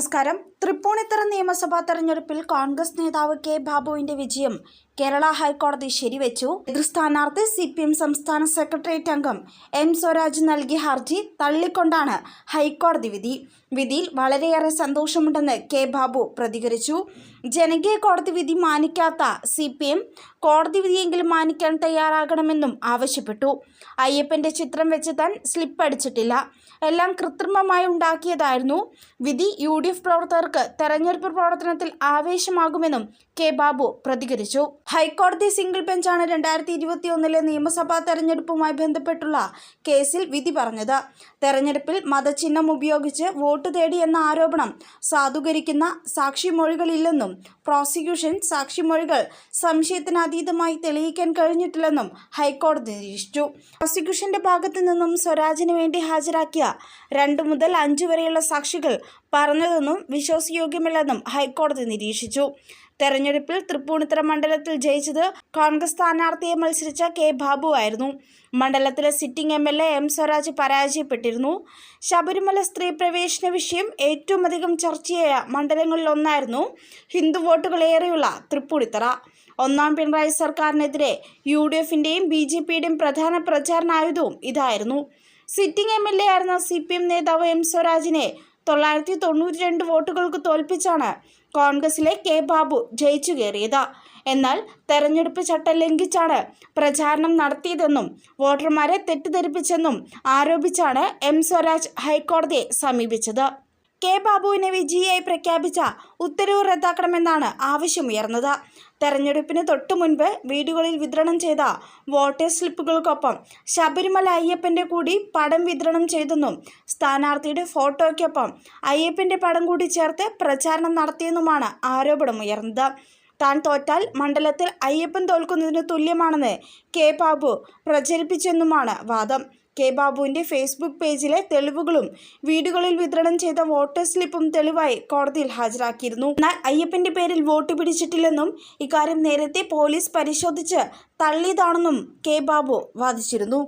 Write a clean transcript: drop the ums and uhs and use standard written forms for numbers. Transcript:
നമസ്കാരം. തൃപ്പൂണിത്തുറ നിയമസഭാ തെരഞ്ഞെടുപ്പിൽ കോൺഗ്രസ് നേതാവ് കെ ബാബുവിന്റെ വിജയം കേരള ഹൈക്കോടതി ശരിവെച്ചു. എതിർ സ്ഥാനാർത്ഥി CPM സംസ്ഥാന സെക്രട്ടേറിയറ്റ് അംഗം M സ്വരാജ് നൽകിയ ഹർജി തള്ളിക്കൊണ്ടാണ് ഹൈക്കോടതി വിധി. വിധിയിൽ വളരെയേറെ സന്തോഷമുണ്ടെന്ന് കെ ബാബു പ്രതികരിച്ചു. ജനകീയ കോടതി വിധി മാനിക്കാത്ത CPM കോടതി വിധിയെങ്കിലും മാനിക്കാൻ തയ്യാറാകണമെന്നും ആവശ്യപ്പെട്ടു. അയ്യപ്പന്റെ ചിത്രം വെച്ച് താൻ സ്ലിപ്പ് അടിച്ചിട്ടില്ല, എല്ലാം കൃത്രിമമായി ഉണ്ടാക്കിയതായിരുന്നു. വിധി UDF പ്രവർത്തകർക്ക് തെരഞ്ഞെടുപ്പ് പ്രവർത്തനത്തിൽ ആവേശമാകുമെന്നും കെ ബാബു പ്രതികരിച്ചു. ഹൈക്കോടതി സിംഗിൾ ബെഞ്ചാണ് 2021 നിയമസഭാ തെരഞ്ഞെടുപ്പുമായി ബന്ധപ്പെട്ടുള്ള കേസിൽ വിധി പറഞ്ഞത്. തെരഞ്ഞെടുപ്പിൽ മതചിഹ്നം ഉപയോഗിച്ച് വോട്ട് തേടി എന്ന ആരോപണം സാധൂകരിക്കുന്ന സാക്ഷിമൊഴികളില്ലെന്നും പ്രോസിക്യൂഷൻ സാക്ഷിമൊഴികൾ സംശയത്തിനതീതമായി തെളിയിക്കാൻ കഴിഞ്ഞിട്ടില്ലെന്നും ഹൈക്കോടതി നിരീക്ഷിച്ചു. പ്രോസിക്യൂഷന്റെ ഭാഗത്തു നിന്നും സ്വരാജിന് വേണ്ടി ഹാജരാക്കിയ 2 മുതൽ 5 വരെയുള്ള സാക്ഷികൾ പറഞ്ഞതൊന്നും വിശ്വാസയോഗ്യമല്ലെന്നും ഹൈക്കോടതി നിരീക്ഷിച്ചു. തെരഞ്ഞെടുപ്പിൽ തൃപ്പൂണിത്തുറ മണ്ഡലത്തിൽ ജയിച്ചത് കോൺഗ്രസ് സ്ഥാനാർത്ഥിയെ മത്സരിച്ച കെ ബാബു ആയിരുന്നു. മണ്ഡലത്തിലെ സിറ്റിംഗ് MLA M സ്വരാജ് പരാജയപ്പെട്ടിരുന്നു. ശബരിമല സ്ത്രീ പ്രവേശന വിഷയം ഏറ്റവും അധികം ചർച്ചയായ മണ്ഡലങ്ങളിലൊന്നായിരുന്നു ഹിന്ദു വോട്ടുകളേറെയുള്ള തൃപ്പൂണിത്തുറ. ഒന്നാം പിണറായി സർക്കാരിനെതിരെ UDFന്റെയും BJPയുടെയും പ്രധാന പ്രചാരണായുധവും ഇതായിരുന്നു. സിറ്റിംഗ് MLA ആയിരുന്ന CPM നേതാവ് M സ്വരാജിനെ 992 വോട്ടുകൾക്ക് തോൽപ്പിച്ചാണ് കോൺഗ്രസിലെ കെ ബാബു ജയിച്ചു കയറിയത്. എന്നാൽ തെരഞ്ഞെടുപ്പ് ചട്ടം ലംഘിച്ചാണ് പ്രചാരണം നടത്തിയതെന്നും വോട്ടർമാരെ തെറ്റിദ്ധരിപ്പിച്ചെന്നും ആരോപിച്ചാണ് M സ്വരാജ് ഹൈക്കോടതിയെ സമീപിച്ചത്. കെ ബാബുവിനെ വിജയിയായി പ്രഖ്യാപിച്ച ഉത്തരവ് റദ്ദാക്കണമെന്നാണ് ആവശ്യമുയർന്നത്. തെരഞ്ഞെടുപ്പിന് തൊട്ടു മുൻപ് വീടുകളിൽ വിതരണം ചെയ്ത വോട്ടേഴ്സ് സ്ലിപ്പുകൾക്കൊപ്പം ശബരിമല അയ്യപ്പന്റെ കൂടി പടം വിതരണം ചെയ്തെന്നും സ്ഥാനാർത്ഥിയുടെ ഫോട്ടോയ്ക്കൊപ്പം അയ്യപ്പന്റെ പടം കൂടി ചേർത്ത് പ്രചാരണം നടത്തിയെന്നുമാണ് ആരോപണമുയർന്നത്. താൻ തോറ്റാൽ മണ്ഡലത്തിൽ അയ്യപ്പൻ തോൽക്കുന്നതിന് തുല്യമാണെന്ന് കെ ബാബു പ്രചരിപ്പിച്ചെന്നുമാണ് വാദം. കെ ബാബുവിന്റെ ഫേസ്ബുക്ക് പേജിലെ തെളിവുകളും വീടുകളിൽ വിതരണം ചെയ്ത വോട്ടർ സ്ലിപ്പും തെളിവായി കോടതിയിൽ ഹാജരാക്കിയിരുന്നു. എന്നാൽ അയ്യപ്പന്റെ പേരിൽ വോട്ട് പിടിച്ചിട്ടില്ലെന്നും ഇക്കാര്യം നേരത്തെ പോലീസ് പരിശോധിച്ച് തള്ളിയതാണെന്നും കെ ബാബു വാദിച്ചിരുന്നു.